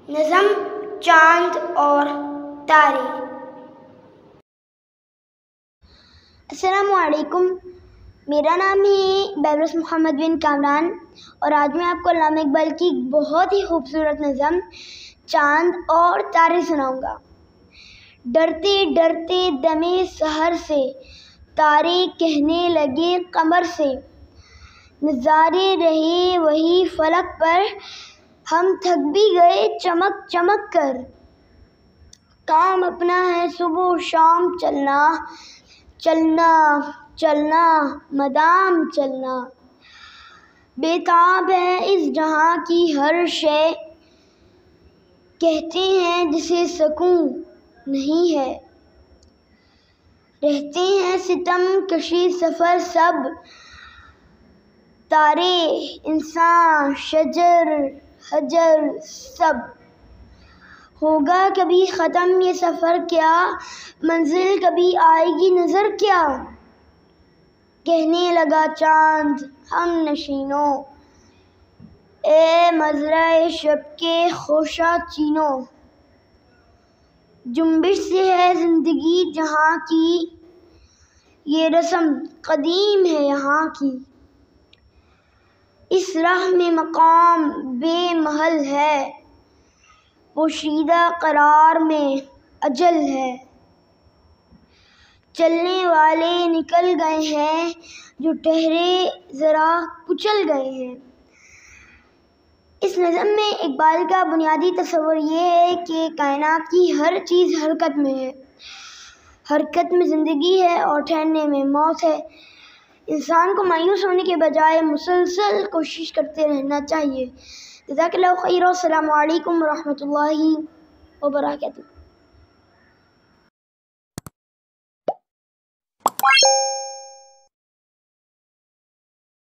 नज़म चांद और तारे। अस्सलामुअलैकुम, मेरा नाम है बेबरस मोहम्मद बिन कामरान और आज मैं आपको अल्लामा इकबाल की बहुत ही खूबसूरत नज़म चांद और तारे सुनाऊंगा। डरते डरते दमे सहर से तारे कहने लगे कमर से, नज़ारे रहे वही फलक पर हम थक भी गए चमक चमक कर। काम अपना है सुबह शाम चलना, चलना चलना मदाम चलना। बेताब है इस जहां की हर शय, कहते हैं जिसे सुकून नहीं है। रहते हैं सितम कशी सफ़र सब, तारे इंसान शजर हजर सब। होगा कभी ख़त्म ये सफ़र क्या, मंजिल कभी आएगी नज़र क्या। कहने लगा चांद हम नशीनों, ए मज़रा शब के खोशा चीनों। जुम्बिश से है ज़िंदगी जहाँ की, ये रस्म कदीम है यहाँ की। इस राह में मकाम बेमहल है, पोशीदा करार में अजल है। चलने वाले निकल गए हैं, जो ठहरे ज़रा कुचल गए हैं। इस नज़म में इकबाल का बुनियादी तस्वुर ये है कि कायनात की हर चीज़ हरकत में है, हरकत में ज़िंदगी है और ठहरने में मौत है। इंसान को मायूस होने के बजाय मुसलसल कोशिश करते रहना चाहिए। जज़ाकल्लाहु खैर। अस्सलामु अलैकुम व रहमतुल्लाहि व बरकातुहू।